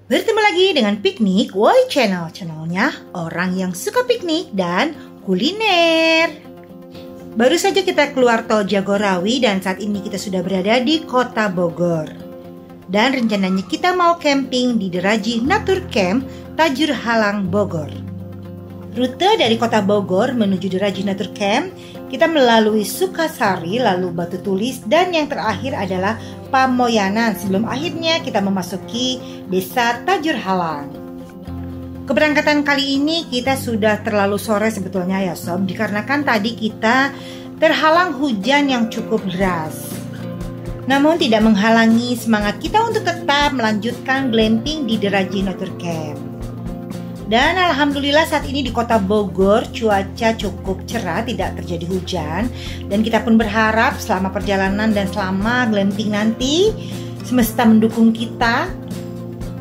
Bertemu lagi dengan Piknik Woi Channel, channelnya orang yang suka piknik dan kuliner. Baru saja kita keluar tol Jagorawi dan saat ini kita sudah berada di kota Bogor. Dan rencananya kita mau camping di Deraji Natur Camp, Tajur Halang, Bogor. Rute dari kota Bogor menuju Deraji Natur Camp, kita melalui Sukasari, lalu Batu Tulis, dan yang terakhir adalah Pamoyanan sebelum akhirnya kita memasuki desa Tajur Halang. Keberangkatan kali ini kita sudah terlalu sore sebetulnya ya sob, dikarenakan tadi kita terhalang hujan yang cukup deras. Namun tidak menghalangi semangat kita untuk tetap melanjutkan glamping di Deraji Natur Camp. Dan alhamdulillah saat ini di kota Bogor cuaca cukup cerah, tidak terjadi hujan. Dan kita pun berharap selama perjalanan dan selama glamping nanti semesta mendukung kita,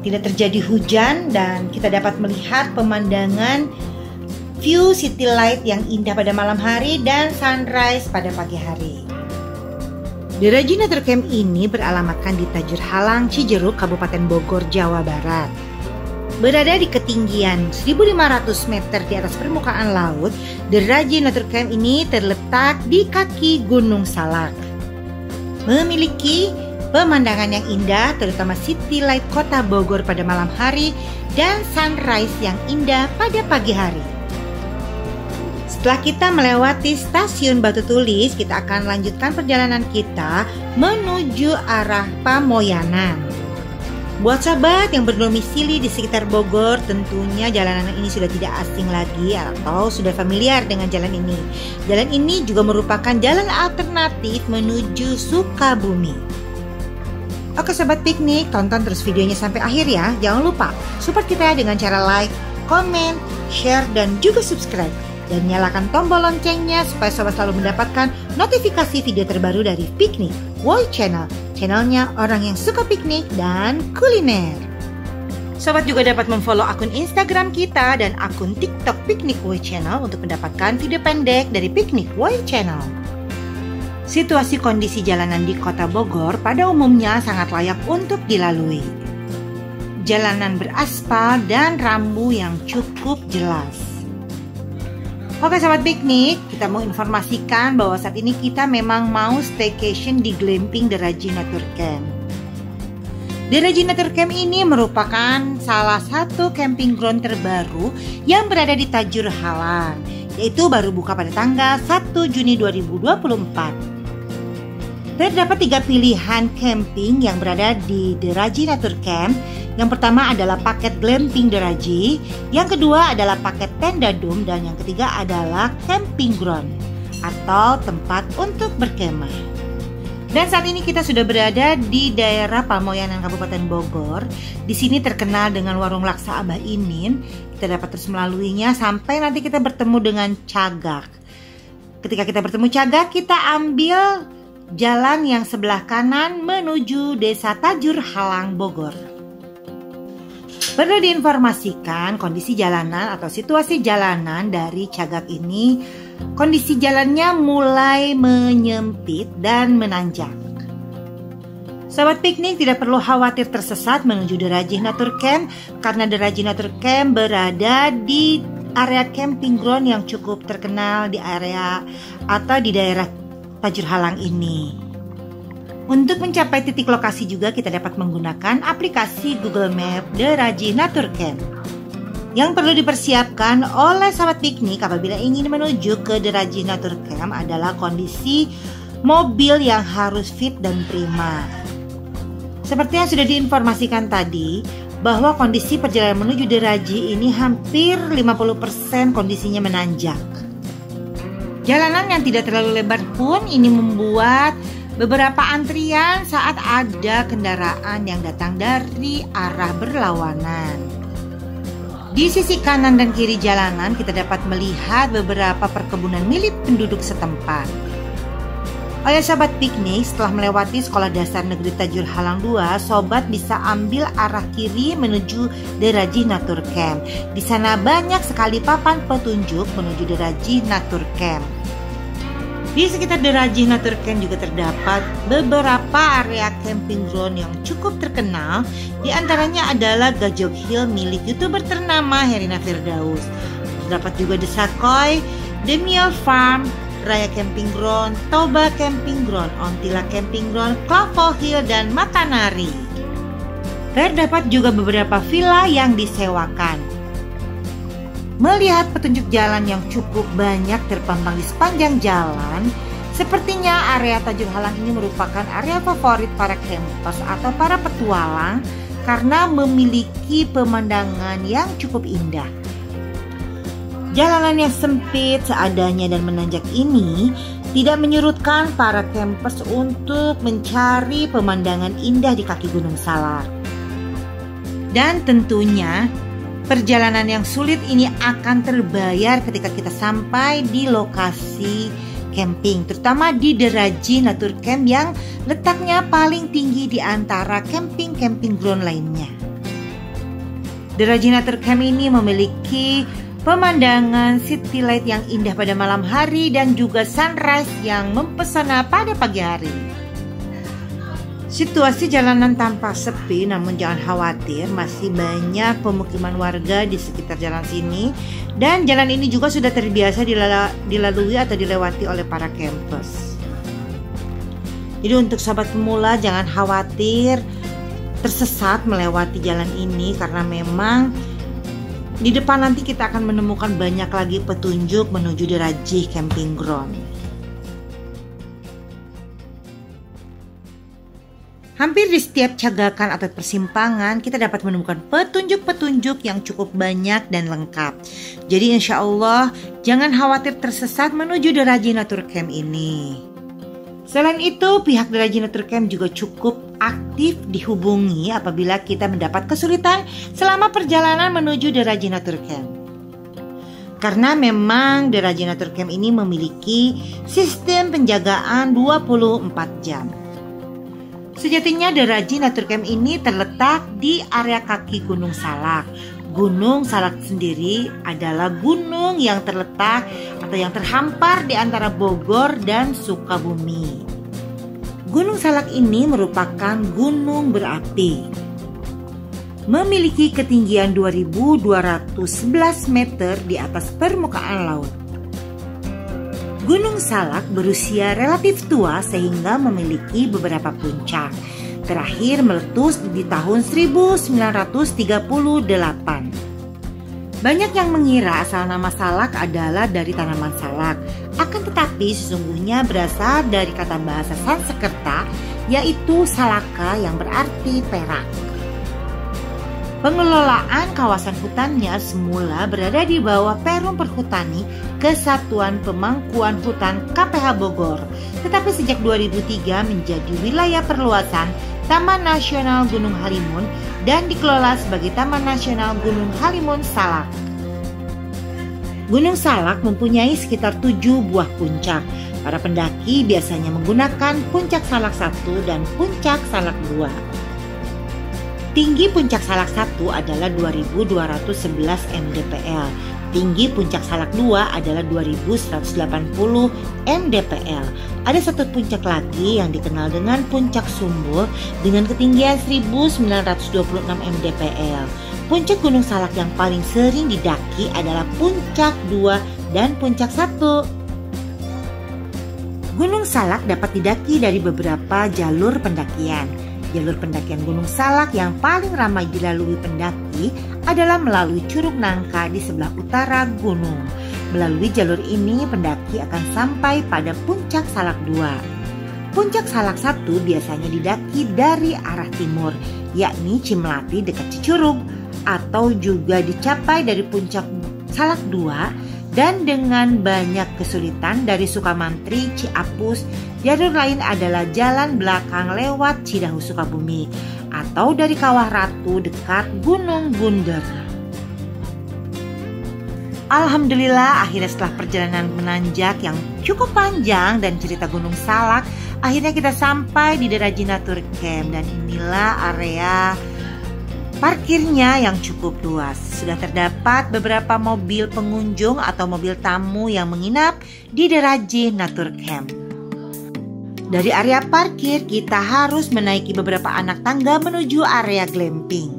tidak terjadi hujan dan kita dapat melihat pemandangan view city light yang indah pada malam hari dan sunrise pada pagi hari. Deraji Natur Camp ini beralamatkan di Tajur Halang, Cijeruk, Kabupaten Bogor, Jawa Barat. Berada di ketinggian 1.500 meter di atas permukaan laut, Deraji Natur Camp ini terletak di kaki Gunung Salak. Memiliki pemandangan yang indah, terutama city light kota Bogor pada malam hari dan sunrise yang indah pada pagi hari. Setelah kita melewati stasiun Batu Tulis, kita akan lanjutkan perjalanan kita menuju arah Pamoyanan. Buat sahabat yang berdomisili di sekitar Bogor, tentunya jalanan ini sudah tidak asing lagi atau sudah familiar dengan jalan ini. Jalan ini juga merupakan jalan alternatif menuju Sukabumi. Oke sahabat piknik, tonton terus videonya sampai akhir ya. Jangan lupa support kita dengan cara like, komen, share, dan juga subscribe. Dan nyalakan tombol loncengnya supaya sobat selalu mendapatkan notifikasi video terbaru dari Piknik Woi Channel, channelnya orang yang suka piknik dan kuliner. Sobat juga dapat memfollow akun Instagram kita dan akun TikTok Piknik Woi Channel untuk mendapatkan video pendek dari Piknik Woi Channel. Situasi kondisi jalanan di kota Bogor pada umumnya sangat layak untuk dilalui. Jalanan beraspal dan rambu yang cukup jelas. Oke sahabat piknik, kita mau informasikan bahwa saat ini kita memang mau staycation di glamping Deraji Natur Camp. Deraji Natur Camp ini merupakan salah satu camping ground terbaru yang berada di Tajur Halang, yaitu baru buka pada tanggal 1 Juni 2024. Terdapat 3 pilihan camping yang berada di Deraji Natur Camp. Yang pertama adalah paket glamping Deraji, yang kedua adalah paket tenda dom, dan yang ketiga adalah camping ground atau tempat untuk berkemah. Dan saat ini kita sudah berada di daerah Pamoyanan Kabupaten Bogor. Di sini terkenal dengan warung laksa Abah Imin. Kita dapat terus melaluinya sampai nanti kita bertemu dengan Cagak. Ketika kita bertemu Cagak, kita ambil jalan yang sebelah kanan menuju desa Tajur Halang, Bogor. Perlu diinformasikan kondisi jalanan atau situasi jalanan dari Cagak ini, kondisi jalannya mulai menyempit dan menanjak. Sahabat piknik tidak perlu khawatir tersesat menuju Deraji Natur Camp karena Deraji Natur Camp berada di area camping ground yang cukup terkenal di area atau di daerah Tajur Halang ini. Untuk mencapai titik lokasi juga kita dapat menggunakan aplikasi Google Map Deraji Natur Camp. Yang perlu dipersiapkan oleh sahabat piknik apabila ingin menuju ke Deraji Natur Camp adalah kondisi mobil yang harus fit dan prima. Seperti yang sudah diinformasikan tadi, bahwa kondisi perjalanan menuju Deraji ini hampir 50% kondisinya menanjak. Jalanan yang tidak terlalu lebar pun ini membuat beberapa antrian saat ada kendaraan yang datang dari arah berlawanan. Di sisi kanan dan kiri jalanan kita dapat melihat beberapa perkebunan milik penduduk setempat. Oleh sahabat piknik, setelah melewati Sekolah Dasar Negeri Tajur Halang 2, sobat bisa ambil arah kiri menuju Deraji Natur Camp. Di sana banyak sekali papan petunjuk menuju Deraji Natur Camp. Di sekitar The Rajih Nature Camp juga terdapat beberapa area camping ground yang cukup terkenal. Di antaranya adalah Gajok Hill milik YouTuber ternama Herina Firdaus. Terdapat juga The Sakoy, Demiel Farm, Raya Camping Ground, Toba Camping Ground, Ontila Camping Ground, Klavo Hill, dan Matanari. Terdapat juga beberapa villa yang disewakan. Melihat petunjuk jalan yang cukup banyak terpampang di sepanjang jalan, sepertinya area Tajur Halang ini merupakan area favorit para campers atau para petualang karena memiliki pemandangan yang cukup indah. Jalanan yang sempit seadanya dan menanjak ini tidak menyurutkan para campers untuk mencari pemandangan indah di kaki Gunung Salak. Dan tentunya perjalanan yang sulit ini akan terbayar ketika kita sampai di lokasi camping, terutama di The Rajih Nature Camp yang letaknya paling tinggi di antara camping-camping ground lainnya. The Rajih Nature Camp ini memiliki pemandangan city light yang indah pada malam hari dan juga sunrise yang mempesona pada pagi hari. Situasi jalanan tampak sepi, namun jangan khawatir, masih banyak pemukiman warga di sekitar jalan sini. Dan jalan ini juga sudah terbiasa dilalui atau dilewati oleh para campers. Jadi untuk sahabat pemula jangan khawatir tersesat melewati jalan ini, karena memang di depan nanti kita akan menemukan banyak lagi petunjuk menuju The Rajih Camping Ground. Hampir di setiap cagakan atau persimpangan kita dapat menemukan petunjuk-petunjuk yang cukup banyak dan lengkap. Jadi insya Allah jangan khawatir tersesat menuju The Rajih Nature Camp ini. Selain itu, pihak The Rajih Nature Camp juga cukup aktif dihubungi apabila kita mendapat kesulitan selama perjalanan menuju The Rajih Nature Camp. Karena memang The Rajih Nature Camp ini memiliki sistem penjagaan 24 jam. Sejatinya The Rajih Nature Camp ini terletak di area kaki Gunung Salak. Gunung Salak sendiri adalah gunung yang terletak atau yang terhampar di antara Bogor dan Sukabumi. Gunung Salak ini merupakan gunung berapi. Memiliki ketinggian 2.211 meter di atas permukaan laut. Gunung Salak berusia relatif tua sehingga memiliki beberapa puncak. Terakhir meletus di tahun 1938. Banyak yang mengira asal nama salak adalah dari tanaman salak. Akan tetapi sesungguhnya berasal dari kata bahasa Sanskerta, yaitu salaka yang berarti perak. Pengelolaan kawasan hutannya semula berada di bawah Perum Perhutani Kesatuan Pemangkuan Hutan KPH Bogor, tetapi sejak 2003 menjadi wilayah perluasan Taman Nasional Gunung Halimun dan dikelola sebagai Taman Nasional Gunung Halimun Salak. Gunung Salak mempunyai sekitar 7 buah puncak. Para pendaki biasanya menggunakan puncak Salak 1 dan puncak Salak 2. Tinggi puncak Salak 1 adalah 2.211 mdpl. Tinggi puncak Salak 2 adalah 2.180 mdpl. Ada satu puncak lagi yang dikenal dengan puncak Sumbul dengan ketinggian 1.926 mdpl. Puncak Gunung Salak yang paling sering didaki adalah puncak 2 dan puncak 1. Gunung Salak dapat didaki dari beberapa jalur pendakian. Jalur pendakian Gunung Salak yang paling ramai dilalui pendaki adalah melalui Curug Nangka di sebelah utara gunung. Melalui jalur ini pendaki akan sampai pada puncak Salak 2. Puncak Salak 1 biasanya didaki dari arah timur, yakni Cimlati dekat Cicurug, atau juga dicapai dari puncak Salak 2 dan dengan banyak kesulitan dari Sukamantri, Ciapus. Jalur lain adalah jalan belakang lewat Cidahu Sukabumi atau dari Kawah Ratu dekat Gunung Bunder. Alhamdulillah akhirnya setelah perjalanan menanjak yang cukup panjang dan cerita Gunung Salak, akhirnya kita sampai di The Rajih Nature Camp dan inilah area parkirnya yang cukup luas. Sudah terdapat beberapa mobil pengunjung atau mobil tamu yang menginap di The Rajih Natur Camp. Dari area parkir, kita harus menaiki beberapa anak tangga menuju area glamping.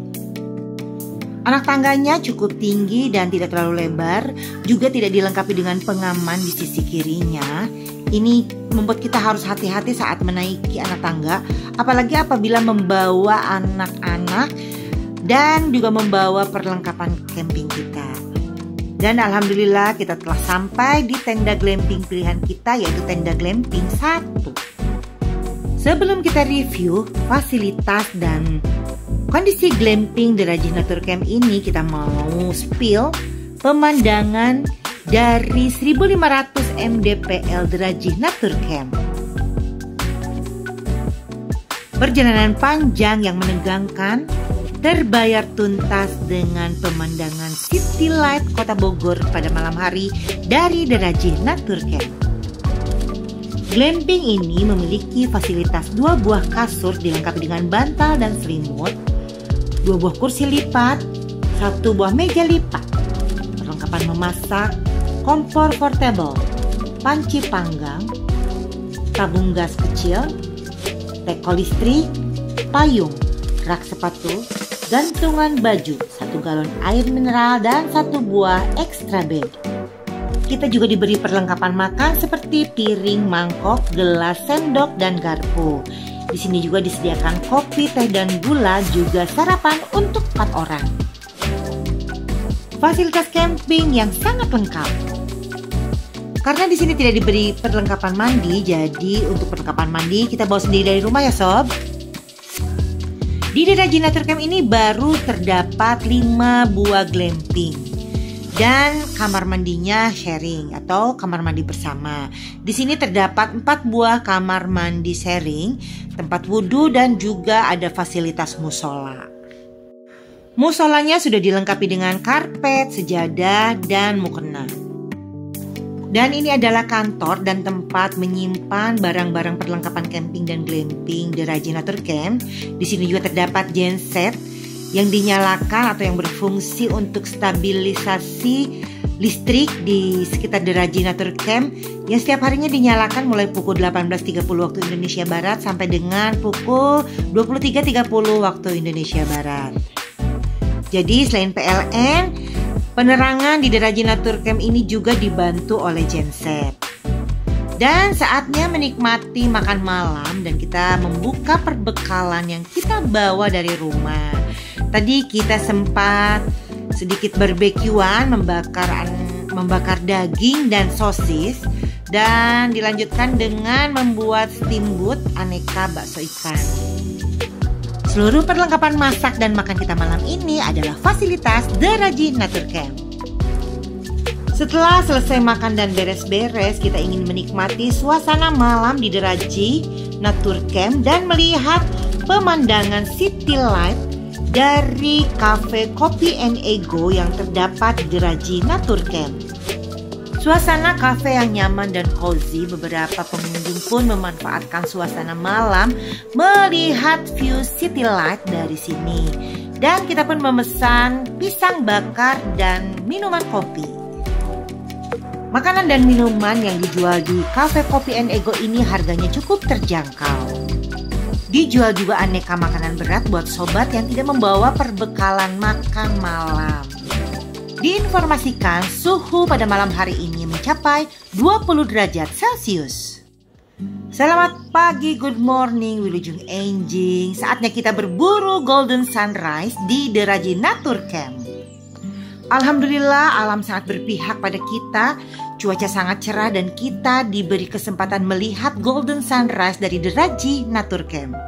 Anak tangganya cukup tinggi dan tidak terlalu lebar, juga tidak dilengkapi dengan pengaman di sisi kirinya. Ini membuat kita harus hati-hati saat menaiki anak tangga, apalagi apabila membawa anak-anak dan juga membawa perlengkapan camping kita. Dan alhamdulillah kita telah sampai di tenda glamping pilihan kita, yaitu tenda glamping 1. Sebelum kita review fasilitas dan kondisi glamping The Rajih Natur Camp ini, kita mau spill pemandangan dari 1500 mdpl The Rajih Natur Camp. Perjalanan panjang yang menegangkan terbayar tuntas dengan pemandangan city light Kota Bogor pada malam hari dari The Rajih Natur Camp. Glamping ini memiliki fasilitas 2 buah kasur dilengkapi dengan bantal dan selimut, 2 buah kursi lipat, 1 buah meja lipat, perlengkapan memasak, kompor portable, panci panggang, tabung gas kecil, teko listrik, payung, rak sepatu, gantungan baju, 1 galon air mineral, dan 1 buah extra bed. Kita juga diberi perlengkapan makan seperti piring, mangkok, gelas, sendok, dan garpu. Di sini juga disediakan kopi, teh, dan gula, juga sarapan untuk 4 orang. Fasilitas camping yang sangat lengkap. Karena di sini tidak diberi perlengkapan mandi, jadi untuk perlengkapan mandi kita bawa sendiri dari rumah ya sob. Di The Rajih Natur Camp ini baru terdapat 5 buah glamping dan kamar mandinya sharing atau kamar mandi bersama. Di sini terdapat 4 buah kamar mandi sharing, tempat wudhu, dan juga ada fasilitas musola. Musolanya sudah dilengkapi dengan karpet, sejadah, dan mukena. Dan ini adalah kantor dan tempat menyimpan barang-barang perlengkapan camping dan glamping The Rajih Natur Camp. Di sini juga terdapat genset yang dinyalakan atau yang berfungsi untuk stabilisasi listrik di sekitar The Rajih Natur Camp yang setiap harinya dinyalakan mulai pukul 18.30 waktu Indonesia Barat sampai dengan pukul 23.30 waktu Indonesia Barat. Jadi selain PLN, penerangan di The Rajih Natur Camp ini juga dibantu oleh genset. Dan saatnya menikmati makan malam dan kita membuka perbekalan yang kita bawa dari rumah. Tadi kita sempat sedikit barbekyuan, membakar daging dan sosis, dan dilanjutkan dengan membuat steamboat aneka bakso ikan. Seluruh perlengkapan masak dan makan kita malam ini adalah fasilitas The Rajih Natur Camp. Setelah selesai makan dan beres-beres, kita ingin menikmati suasana malam di The Rajih Natur Camp dan melihat pemandangan city light dari Cafe Kopi and Ego yang terdapat di The Rajih Natur Camp. Suasana kafe yang nyaman dan cozy, beberapa pengunjung pun memanfaatkan suasana malam melihat view city light dari sini. Dan kita pun memesan pisang bakar dan minuman kopi. Makanan dan minuman yang dijual di Cafe Kopi and Ego ini harganya cukup terjangkau. Dijual juga aneka makanan berat buat sobat yang tidak membawa perbekalan makan malam. Diinformasikan suhu pada malam hari ini mencapai 20 derajat Celcius. Selamat pagi, good morning, Wilujeng Enjing. Saatnya kita berburu golden sunrise di The Rajih Natur Camp. Alhamdulillah, alam sangat berpihak pada kita. Cuaca sangat cerah dan kita diberi kesempatan melihat golden sunrise dari The Rajih Natur Camp.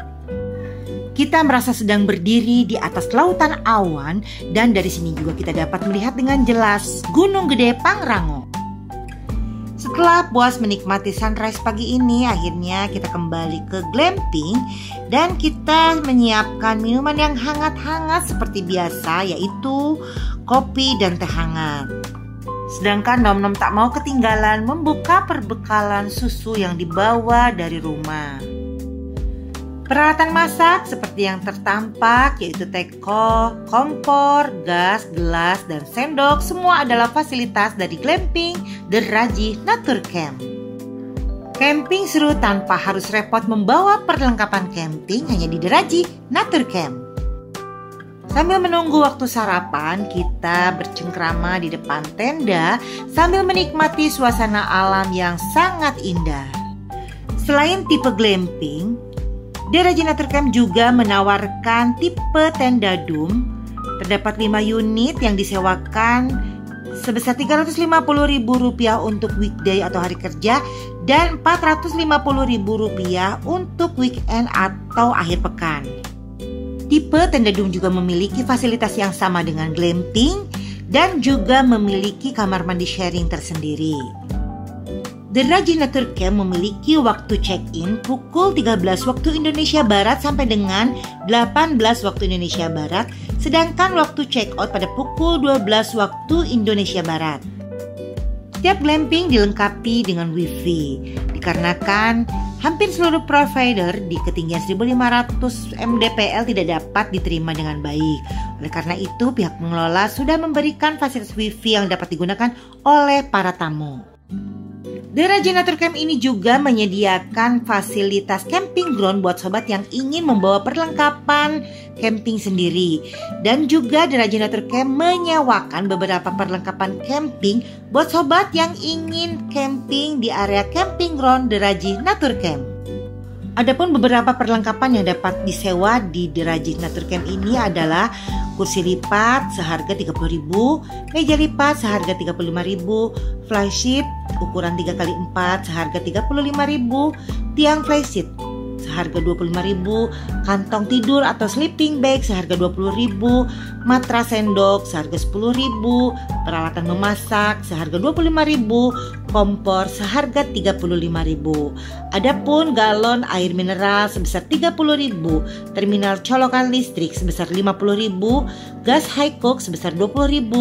Kita merasa sedang berdiri di atas lautan awan dan dari sini juga kita dapat melihat dengan jelas Gunung Gede Pangrango. Setelah puas menikmati sunrise pagi ini, akhirnya kita kembali ke glamping dan kita menyiapkan minuman yang hangat-hangat seperti biasa, yaitu kopi dan teh hangat. Sedangkan Nom-Nom tak mau ketinggalan membuka perbekalan susu yang dibawa dari rumah. Peralatan masak seperti yang tertampak yaitu teko, kompor, gas, gelas, dan sendok semua adalah fasilitas dari glamping The Rajih Natur Camp. Camping seru tanpa harus repot membawa perlengkapan camping hanya di The Rajih Natur Camp. Sambil menunggu waktu sarapan, kita bercengkrama di depan tenda sambil menikmati suasana alam yang sangat indah. Selain tipe glamping, The Rajih Natur Camp juga menawarkan tipe tenda dum. Terdapat 5 unit yang disewakan sebesar Rp350.000 untuk weekday atau hari kerja dan Rp450.000 untuk weekend atau akhir pekan. Tipe tenda dum juga memiliki fasilitas yang sama dengan glamping dan juga memiliki kamar mandi sharing tersendiri. The Rajih Natur Camp memiliki waktu check-in pukul 13 waktu Indonesia Barat sampai dengan 18 waktu Indonesia Barat, sedangkan waktu check-out pada pukul 12 waktu Indonesia Barat. Setiap glamping dilengkapi dengan Wi-Fi, dikarenakan hampir seluruh provider di ketinggian 1500 mdpl tidak dapat diterima dengan baik. Oleh karena itu, pihak pengelola sudah memberikan fasilitas Wi-Fi yang dapat digunakan oleh para tamu. The Rajih Natur Camp ini juga menyediakan fasilitas camping ground buat sobat yang ingin membawa perlengkapan camping sendiri. Dan juga The Rajih Natur Camp menyewakan beberapa perlengkapan camping buat sobat yang ingin camping di area camping ground The Rajih Natur Camp. Adapun beberapa perlengkapan yang dapat disewa di The Rajih Natur Camp ini adalah kursi lipat seharga Rp30.000, meja lipat seharga Rp35.000, flysheet ukuran 3x4 seharga Rp35.000, tiang flysheet seharga Rp25.000, kantong tidur atau sleeping bag seharga Rp20.000, matras sendok seharga Rp10.000, peralatan memasak seharga Rp25.000, kompor seharga Rp35.000. Adapun galon air mineral sebesar Rp30.000, terminal colokan listrik sebesar Rp50.000, gas high cook sebesar Rp20.000,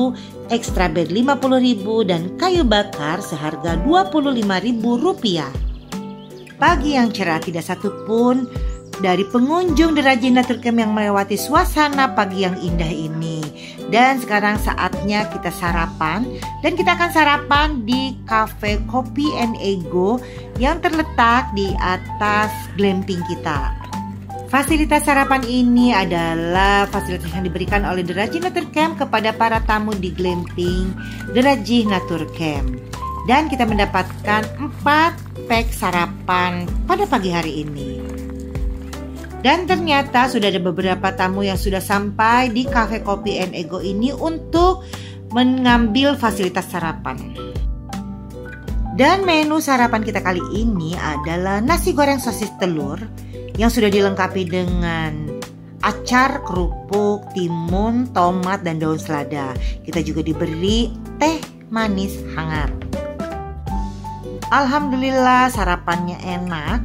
extra bed Rp50.000 dan kayu bakar seharga Rp25.000. Pagi yang cerah, tidak satupun dari pengunjung The Rajih Natur Camp yang melewati suasana pagi yang indah ini. Dan sekarang saatnya kita sarapan, dan kita akan sarapan di Cafe Kopi and Ego yang terletak di atas glamping kita. Fasilitas sarapan ini adalah fasilitas yang diberikan oleh The Rajih Natur Camp kepada para tamu di glamping The Rajih Natur Camp. Dan kita mendapatkan 4 pack sarapan pada pagi hari ini. Dan ternyata sudah ada beberapa tamu yang sudah sampai di Cafe Kopi and Ego ini untuk mengambil fasilitas sarapan. Dan menu sarapan kita kali ini adalah nasi goreng sosis telur yang sudah dilengkapi dengan acar, kerupuk, timun, tomat, dan daun selada. Kita juga diberi teh manis hangat. Alhamdulillah sarapannya enak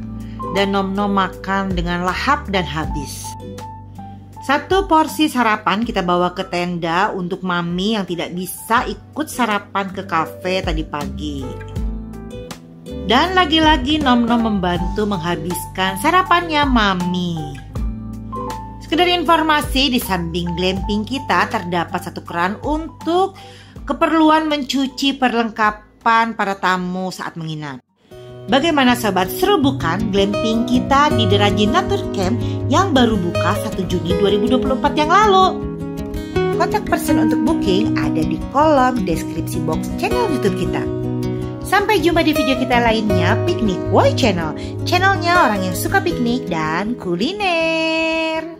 dan Nom-Nom makan dengan lahap dan habis. 1 porsi sarapan kita bawa ke tenda untuk Mami yang tidak bisa ikut sarapan ke kafe tadi pagi. Dan lagi-lagi Nom-Nom membantu menghabiskan sarapannya Mami. Sekedar informasi, di samping glamping kita terdapat 1 keran untuk keperluan mencuci perlengkapan para tamu saat menginap. Bagaimana sobat, seru bukan glamping kita di The Rajih Natur Camp yang baru buka 1 Juni 2024 yang lalu? Kontak person untuk booking ada di kolom deskripsi box channel YouTube kita. Sampai jumpa di video kita lainnya, Piknik Woi Channel. Channelnya orang yang suka piknik dan kuliner.